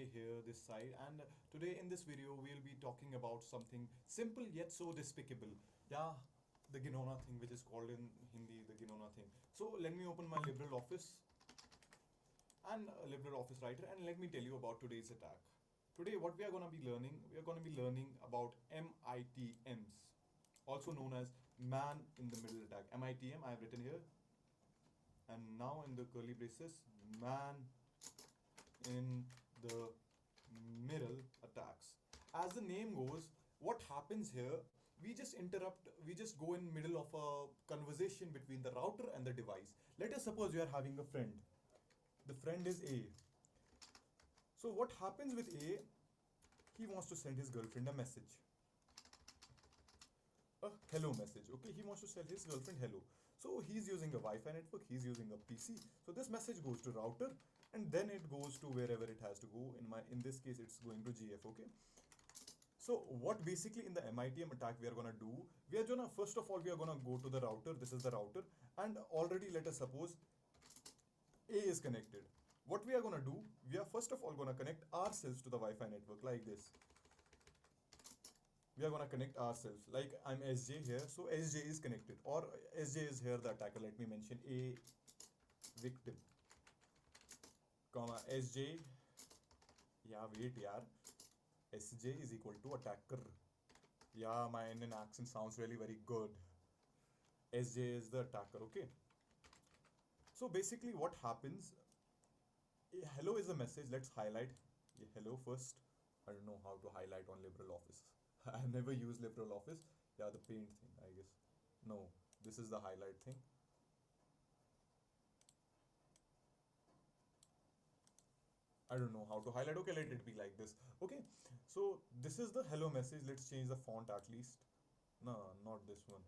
AJ here, this side, and today in this video we'll be talking about something simple yet so despicable. Yeah, the Ginona thing, which is called in Hindi the Ginona thing. So let me open my liberal office and liberal office writer, and let me tell you about today's attack. Today, what we are going to be learning, we are going to be learning about MITMs, also known as man in the middle attack. MITM, I have written here, and now in the curly braces, man in the middle attacks. As the name goes, what happens here, we just interrupt, we just go in middle of a conversation between the router and the device. Let us suppose you are having a friend. The friend is A. So what happens with A, he wants to send his girlfriend a message. A hello message. Okay, he wants to tell his girlfriend hello. So he's using a Wi-Fi network, he's using a PC. So this message goes to router and then it goes to wherever it has to go. In this case, it's going to GF. Okay. So what basically in the MITM attack we are gonna do, we are gonna first of all we are gonna go to the router. This is the router, and already let us suppose A is connected. What we are gonna do, we are first of all gonna connect ourselves to the Wi-Fi network like this. We are gonna connect ourselves, like I'm SJ here, so SJ is connected, or SJ is here the attacker. Let me mention A victim, comma SJ. Yeah, wait, yaar. SJ is equal to attacker. Yeah, my Indian accent sounds really very good. SJ is the attacker. Okay. So basically, what happens? Hello is a message. Let's highlight hello first. I don't know how to highlight on LibreOffice. I've never used LibreOffice. Yeah, the paint thing, I guess. No, this is the highlight thing. I don't know how to highlight. Okay, let it be like this. Okay, so this is the hello message. Let's change the font at least. No, not this one.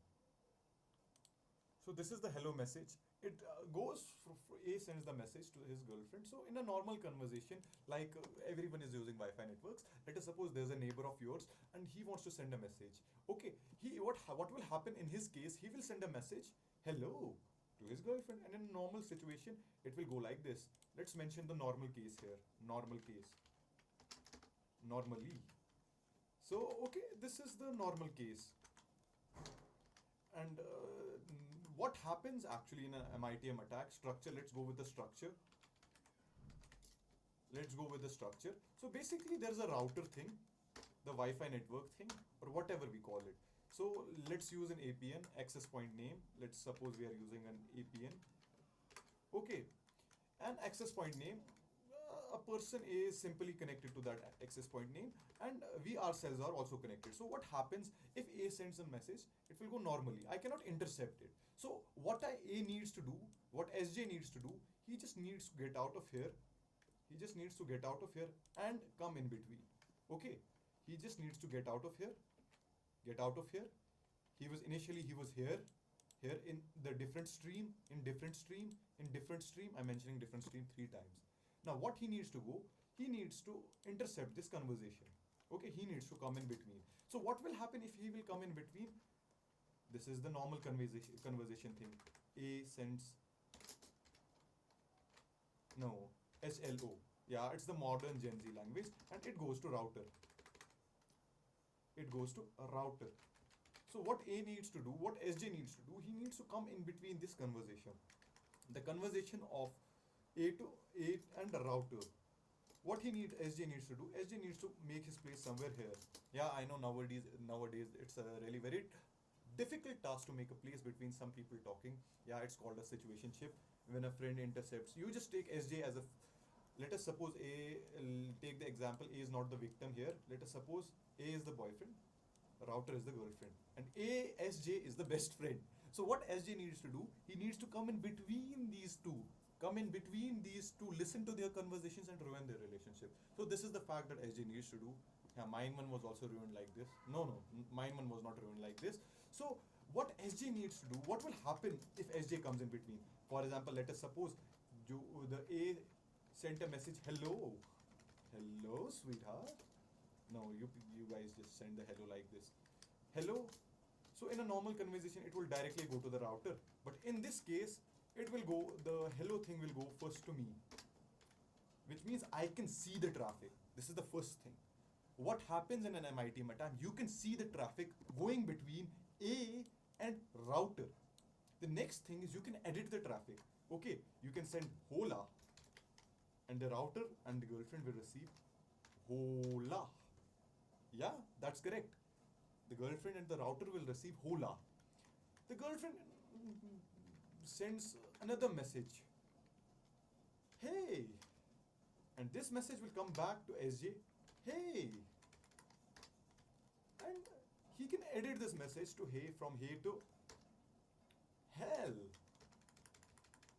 So this is the hello message. It A sends the message to his girlfriend. So in a normal conversation, like everyone is using Wi-Fi networks, let us suppose there's a neighbor of yours and he wants to send a message. Okay, what will happen in his case? He will send a message, hello, to his girlfriend, and in a normal situation, it will go like this. Let's mention the normal case here. Normal case. Normally. So okay, this is the normal case. And what happens actually in an MITM attack structure? Let's go with the structure. Let's go with the structure. So basically there's a router thing, the Wi-Fi network thing, or whatever we call it. So let's use an APN, access point name. Let's suppose we are using an APN. Okay, an access point name. A person is simply connected to that access point name, and we ourselves are also connected. So what happens if A sends a message? It will go normally. I cannot intercept it. So what A needs to do, what SJ needs to do, he just needs to get out of here. He just needs to get out of here and come in between. Okay, he just needs to get out of here. Get out of here. He was here in the different stream, in different stream, in different stream. I'm mentioning different stream 3 times. Now what he needs to go, he needs to intercept this conversation. Okay, he needs to come in between. So what will happen if he will come in between? This is the normal conversation thing. A sends, no, SLO. Yeah, it's the modern Gen Z language, and it goes to router. It goes to a router. So what A needs to do, what SJ needs to do, he needs to come in between this conversation. The conversation of A and the router. What SJ needs to do, SJ needs to make his place somewhere here. Yeah, I know nowadays it's a really very difficult task to make a place between some people talking. Yeah, it's called a situationship. When a friend intercepts, you just take SJ as a, let us suppose take the example, A is not the victim here. Let us suppose A is the boyfriend, router is the girlfriend, and SJ is the best friend. So what SJ needs to do, he needs to come in between these two. Listen to their conversations and ruin their relationship. So this is the fact that SJ needs to do. Yeah, mine one was also ruined like this. No, mine one was not ruined like this. So what SJ needs to do, what will happen if SJ comes in between? For example, let us suppose the A sent a message, hello sweetheart. No, you guys just send the hello like this. Hello. So in a normal conversation, it will directly go to the router. But in this case, the hello thing will go first to me. which means I can see the traffic. This is the first thing. What happens in an MITM attack? You can see the traffic going between A and router. The next thing is you can edit the traffic. Okay, you can send hola, and the router and the girlfriend will receive hola. Yeah, that's correct. The girlfriend and the router will receive hola. The girlfriend sends another message. Hey, and this message will come back to SJ. Hey, and he can edit this message to hey, from hey to hell,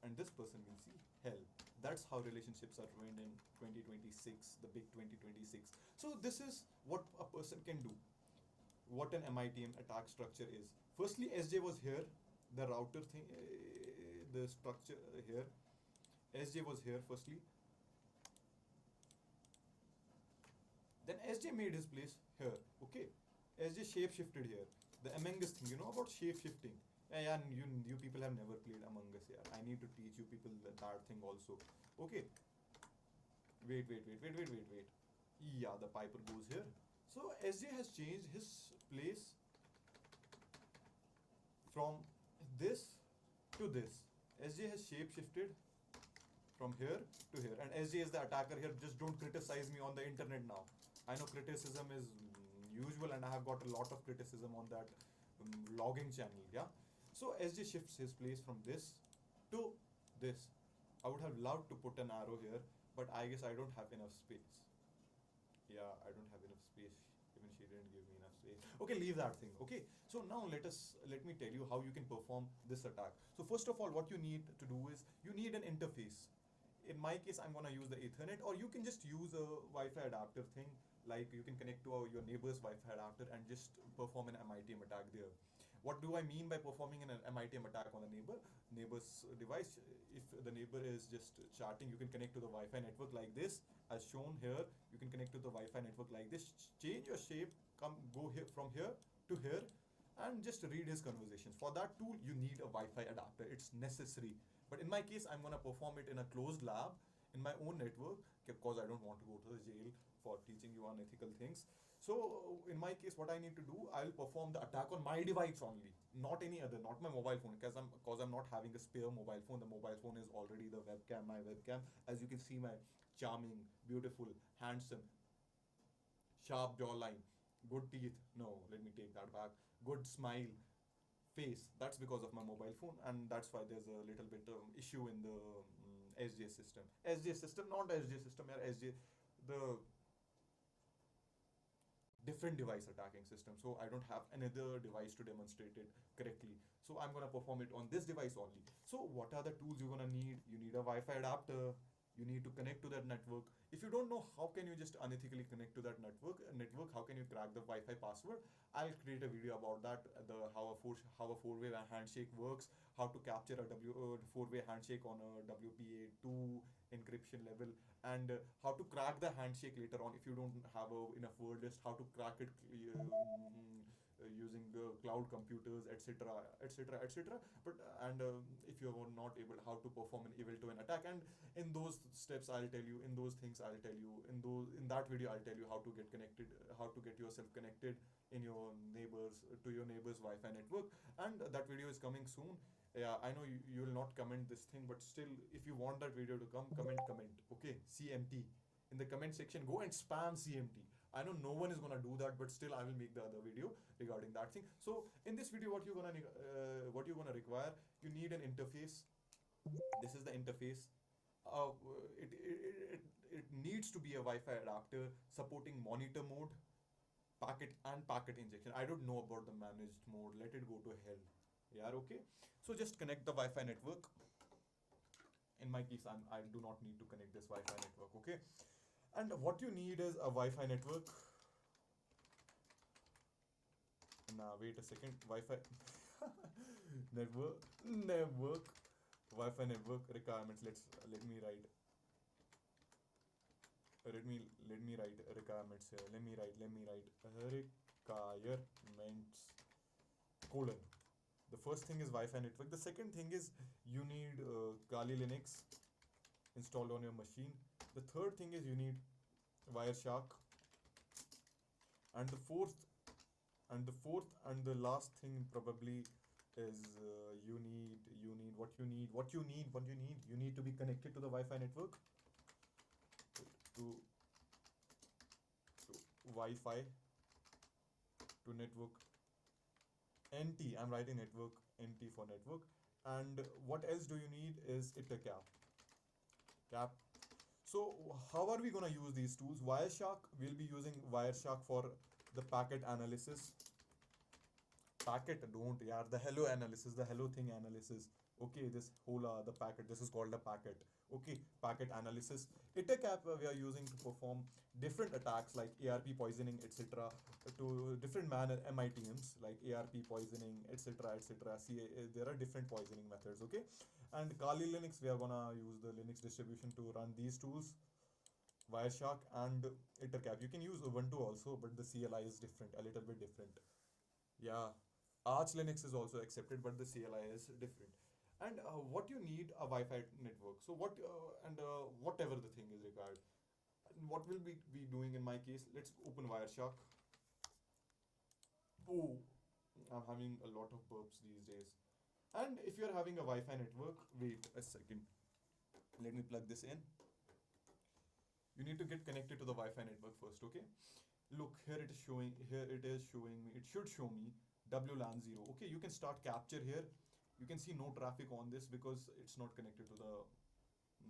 and this person will see hell. That's how relationships are ruined in 2026, the big 2026. So this is what a person can do. What an MITM attack structure is. Firstly, SJ was here, the router thing, the structure here. SJ was here firstly. Then SJ made his place here. Okay, SJ shape shifted here. The Among Us thing, you know about shape shifting? Yeah, you people have never played Among Us. Yeah, I need to teach you people that thing also. Okay. Wait. Yeah, the Piper goes here. So SJ has changed his place from this to this. SJ has shape shifted from here to here, and SJ is the attacker here. Just don't criticize me on the internet now. I know criticism is usual, and I have got a lot of criticism on that vlogging channel. Yeah. So SJ shifts his place from this to this. I would have loved to put an arrow here, but I guess I don't have enough space. Yeah, I don't have enough space. Even she didn't give me enough space. Okay, leave that thing. Okay, so now let me tell you how you can perform this attack. So first of all, what you need to do is you need an interface. In my case, I'm gonna use the Ethernet, or you can just use a Wi-Fi adapter thing. Like you can connect to your neighbor's Wi-Fi adapter and just perform an MITM attack there. What do I mean by performing an MITM attack on the neighbor's device? If the neighbor is just chatting, you can connect to the Wi-Fi network like this, as shown here. You can connect to the Wi-Fi network like this. Change your shape, go here from here to here, and just read his conversations. For that tool, you need a Wi-Fi adapter. It's necessary. But in my case, I'm gonna perform it in a closed lab in my own network because I don't want to go to the jail for teaching you unethical things. So in my case, what I need to do, I'll perform the attack on my device only, not any other, not my mobile phone, because I'm not having a spare mobile phone. The mobile phone is already the webcam, my webcam. As you can see, my charming, beautiful, handsome, sharp jawline, good teeth. No, let me take that back. Good smile, face. That's because of my mobile phone, and that's why there's a little bit issue in the SJ system. SJ system, not SJ system, yeah, SJ, the different device attacking system. So I don't have another device to demonstrate it correctly. So I'm gonna perform it on this device only. So what are the tools you're gonna need? You need a Wi-Fi adapter. You need to connect to that network. If you don't know how can you just unethically connect to that network, how can you crack the Wi-Fi password? I'll create a video about that. How a four-way handshake works. How to capture a four-way handshake on a WPA2 encryption level, and how to crack the handshake later on if you don't have enough word list. How to crack it using cloud computers, etc., etc., etc. But and if you are not able, how to perform an evil twin attack. And in those steps, I'll tell you. In those things, I'll tell you. In that video, I'll tell you how to get connected, how to get yourself connected in your neighbor's Wi-Fi network. And that video is coming soon. Yeah, I know you will not comment this thing, but still, if you want that video to come, comment. Okay, CMT in the comment section. Go and spam CMT. I know no one is gonna do that, but still I will make the other video regarding that thing. So in this video, what you're gonna require, you need an interface. This is the interface. Uh, it needs to be a Wi-Fi adapter supporting monitor mode, packet injection. I don't know about the managed mode. Let it go to hell. Yeah, okay. So just connect the Wi-Fi network. In my case, I do not need to connect this Wi-Fi network. Okay. And what you need is a Wi-Fi network. Now wait a second. Wi-Fi network Wi-Fi network requirements. Let me write requirements here. Let me write requirements colon. The first thing is Wi-Fi network. The second thing is you need Kali Linux installed on your machine. The third thing is you need Wireshark, and the last thing probably is you need to be connected to the Wi-Fi network, to Wi-Fi to network NT. I'm writing network NT for network. And what else do you need is it a cap. So how are we gonna use these tools? Wireshark, we'll be using Wireshark for the packet analysis. Packet, don't, yeah, the hello analysis, the hello thing analysis. Okay, this whole the packet, this is called a packet. Okay, packet analysis. Ittac app we are using to perform different attacks like ARP poisoning, etc. To different manner MITMs like ARP poisoning, etc., etc. See, there are different poisoning methods. Okay, and Kali Linux, we are gonna use the Linux distribution to run these tools. Wireshark and Ettercap. You can use Ubuntu also, but the CLI is different, a little bit different. Yeah, Arch Linux is also accepted, but the CLI is different. And what you need a Wi-Fi network. So whatever the thing is required. And what will we be doing in my case? Let's open Wireshark. Oh, I'm having a lot of burps these days. And if you're having a Wi-Fi network, wait a second. Let me plug this in. You need to get connected to the Wi-Fi network first, okay? Look, here it is showing, me, it should show me WLAN 0. Okay, you can start capture here. You can see no traffic on this because it's not connected to the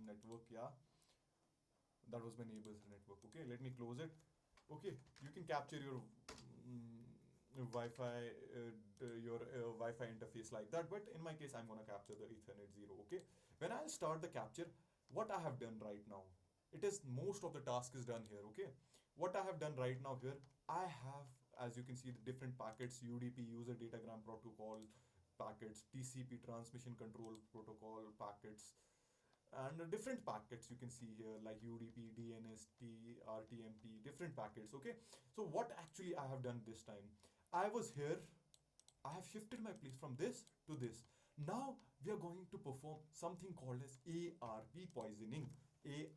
network. Yeah, that was my neighbor's network. Okay, let me close it. Okay, you can capture your Wi-Fi, Wi-Fi interface like that. But in my case, I'm gonna capture the Ethernet 0. Okay, when I'll start the capture, what I have done right now, it is most of the task is done here. Okay, what I have done right now here, I have, as you can see, the different packets: UDP, user datagram protocol packets, TCP, transmission control protocol packets, and different packets you can see here like UDP, DNST, RTMP, different packets. Okay, so what actually I have done this time, I was here, I have shifted my place from this to this. Now we are going to perform something called as ARP poisoning.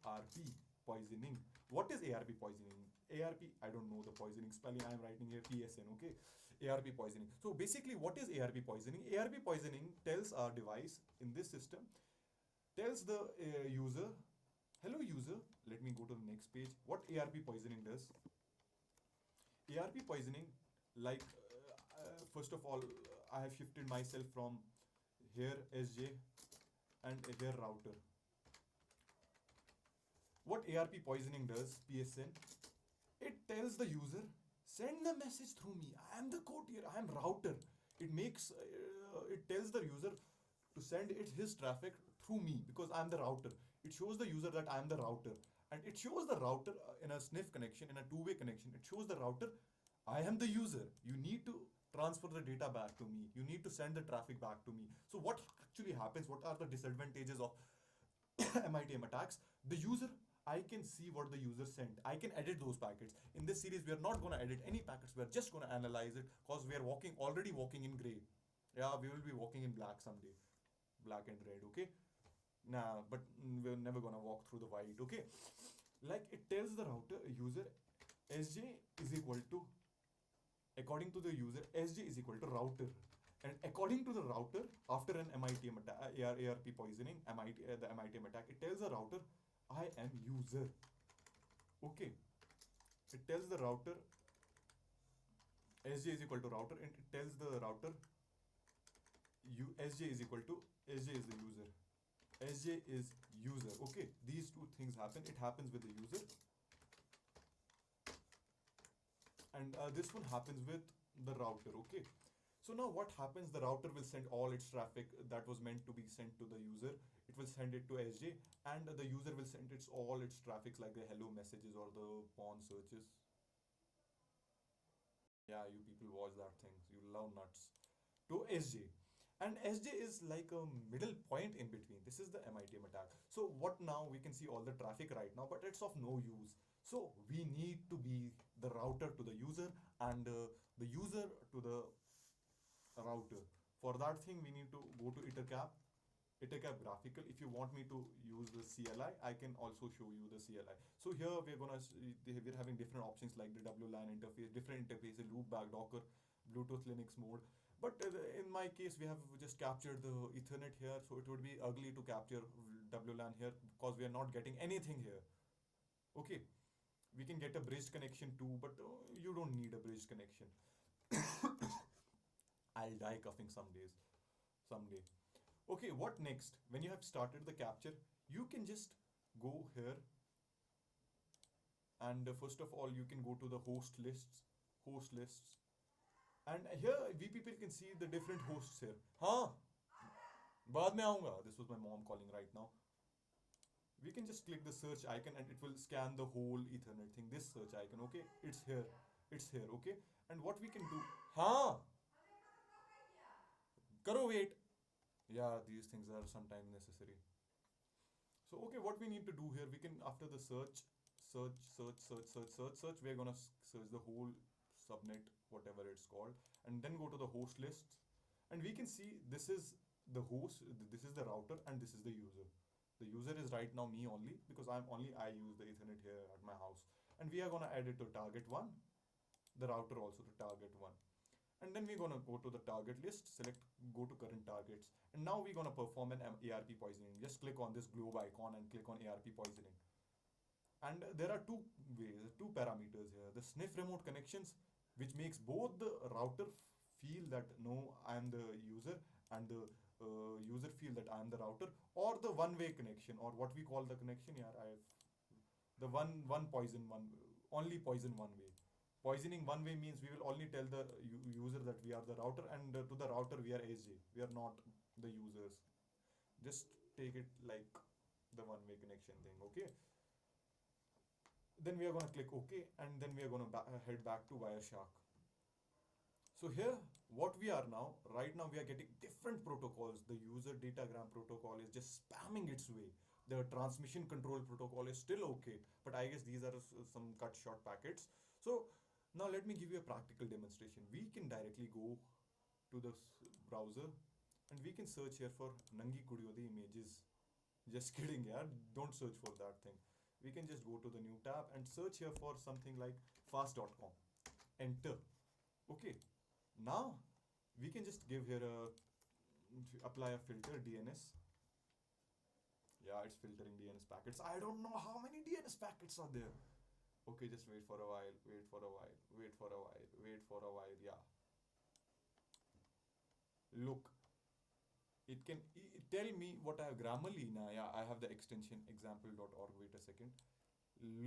ARP poisoning. What is ARP poisoning? ARP, I don't know the poisoning spelling. I am writing here PSN. Okay, ARP poisoning. So basically, what is ARP poisoning? ARP poisoning tells our device in this system, tells the user, hello user. Let me go to the next page. What ARP poisoning does? ARP poisoning, like first of all, I have shifted myself from here SJ and here router. What ARP poisoning does, PSN, it tells the user, send the message through me. I am the courier, I am router. It tells the user to send his traffic through me because I am the router. It shows the user that I am the router. And it shows the router in a sniff connection, in a two-way connection. It shows the router, I am the user. You need to transfer the data back to me. You need to send the traffic back to me. So what actually happens? What are the disadvantages of MITM attacks? The user, I can see what the user sent. I can edit those packets. In this series, we are not going to edit any packets. We are just going to analyze it because we are already walking in gray. Yeah, we will be walking in black someday. Black and red, okay? Nah, but we're never going to walk through the white, okay? Like it tells the router, user, SJ is equal to, according to the user, SJ is equal to router. And according to the router, after an MITM attack, ARP poisoning, the MITM attack, it tells the router, I am user. Okay. It tells the router, SJ is equal to router, and it tells the router, SJ is equal to, SJ is the user. SJ is user. Okay. These two things happen. It happens with the user. And this one happens with the router. Okay. So now what happens? The router will send all its traffic that was meant to be sent to the user. It will send it to SJ, and the user will send all its traffic like the hello messages or the pawn searches. Yeah, you people watch that thing. You love nuts. To SJ. And SJ is like a middle point in between. This is the MITM attack. So what now? We can see all the traffic right now, but it's of no use. So we need to be the router to the user and the user to the router. For that thing, we need to go to Ettercap. take a graphical. If you want me to use the CLI, I can also show you the CLI. So here we're having different options like the WLAN interface, different interfaces, loopback, Docker, Bluetooth, Linux mode. But in my case, we have just captured the Ethernet here, so it would be ugly to capture WLAN here because we are not getting anything here. Okay, we can get a bridged connection too, but you don't need a bridged connection. I'll die coughing some days, someday. Okay, what next? When you have started the capture, you can just go here, and first of all you can go to the host lists, and here we people can see the different hosts here. हाँ, बाद में आऊँगा. This was my mom calling right now. We can just click the search icon and it will scan the whole Ethernet thing. This search icon, okay? It's here, okay? And what we can do? हाँ, करो wait. Yeah, these things are sometimes necessary. So okay, what we need to do here, we can after the search, we're gonna search the whole subnet, whatever it's called, and then go to the host list, and we can see this is the host, this is the router, and this is the user. The user is right now me only because I use the Ethernet here at my house, and we are gonna add it to target one, the router also to target one. And then we're gonna go to the target list, select go to current targets, and now we're gonna perform an ARP poisoning. Just click on this globe icon and click on ARP poisoning. And there are two ways, two parameters here: the sniff remote connections, which makes both the router feel that no, I am the user, and the user feel that I am the router, or the one-way connection, or what we call the connection here. The one poison one, only poison one way. Poisoning one way means we will only tell the user that we are the router, and to the router we are SJ. We are not the users. Just take it like the one way connection thing, okay? Then we are going to click OK, and then we are going to head back to Wireshark. So here, what we are now, right now we are getting different protocols. The user datagram protocol is just spamming its way. The transmission control protocol is still okay, but I guess these are some cut short packets. So now let me give you a practical demonstration. We can directly go to the browser and we can search here for Nangi Kudiodi images. Just kidding, yeah. Don't search for that thing. We can just go to the new tab and search here for something like fast.com. Enter. Okay. Now we can just give here apply a filter DNS. Yeah, it's filtering DNS packets. I don't know how many DNS packets are there. Okay, just wait for a while, wait for a while, wait for a while, wait for a while. Yeah. Look, it can tell me what I have. Grammarly. Now, yeah, I have the extension example.org. Wait a second.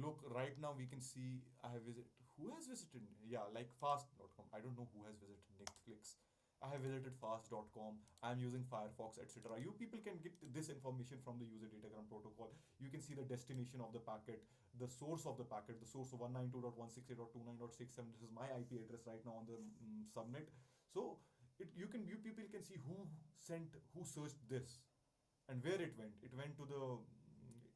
Look, right now we can see I have visited. Who has visited? Yeah, like fast.com. I don't know who has visited Netflix. I have visited fast.com. I'm using Firefox, etc. You people can get this information from the user datagram protocol. You can see the destination of the packet, the source of the packet, the source of 192.168.29.67. This is my IP address right now on the subnet. So you people can see who searched this and where it went. It went to the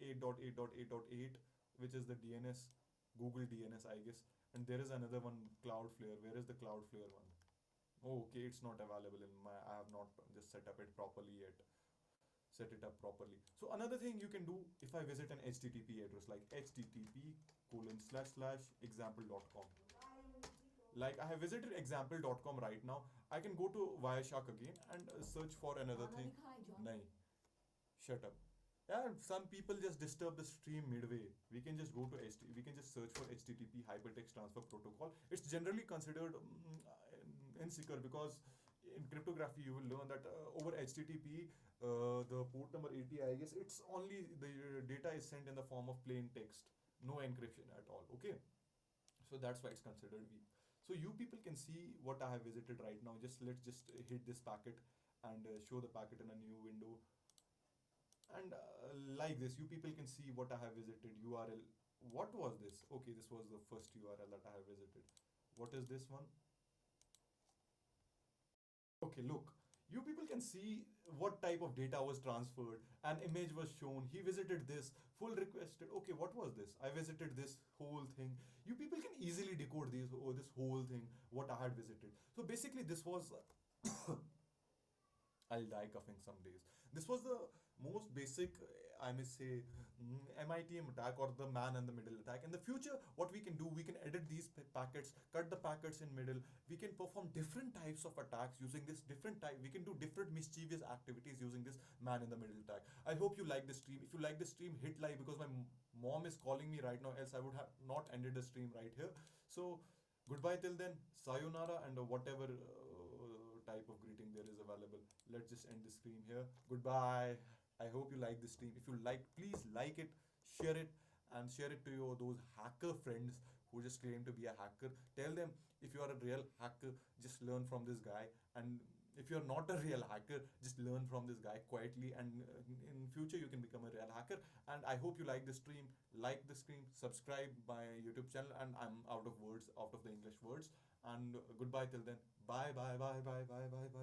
8.8.8.8, which is the DNS, Google DNS, I guess. And there is another one, Cloudflare. Where is the Cloudflare one? Oh, okay, it's not available in my. I have not just set up it properly yet. Set it up properly. So another thing you can do, if I visit an HTTP address like http://example.com. Like I have visited example.com right now. I can go to Wireshark again and search for another thing. Nahi. Shut up. Yeah, some people just disturb the stream midway. We can just go to we can just search for HTTP hypertext transfer protocol. It's generally considered insecure because in cryptography you will learn that over HTTP, the port number 80, I guess it's only the data is sent in the form of plain text, no encryption at all. Okay, so that's why it's considered weak. So you people can see what I have visited right now. Let's just hit this packet and show the packet in a new window. And like this, you people can see what I have visited. URL. What was this? Okay, this was the first URL that I have visited. What is this one? Okay, look. You people can see what type of data was transferred. An image was shown. He visited this. Full requested. Okay, what was this? I visited this whole thing. You people can easily decode this whole thing, what I had visited. So basically, this was I'll die coughing some days. This was the most basic, I may say, MITM attack or the man in the middle attack. In the future, what we can do, we can edit these packets, cut the packets in middle. We can perform different types of attacks using this different type. We can do different mischievous activities using this man in the middle attack. I hope you like the stream. If you like the stream, hit like because my mom is calling me right now. Else I would have not ended the stream right here. So goodbye till then. Sayonara and whatever type of greeting there is available. Let's just end the stream here. Goodbye. I hope you like this stream. If you like, please like it, and share it to your those hacker friends who just claim to be a hacker. Tell them if you are a real hacker, just learn from this guy. And if you're not a real hacker, just learn from this guy quietly. And in future, you can become a real hacker. And I hope you like the stream, subscribe my YouTube channel. And I'm out of words, out of the English words. And goodbye till then. Bye, bye, bye, bye, bye, bye, bye.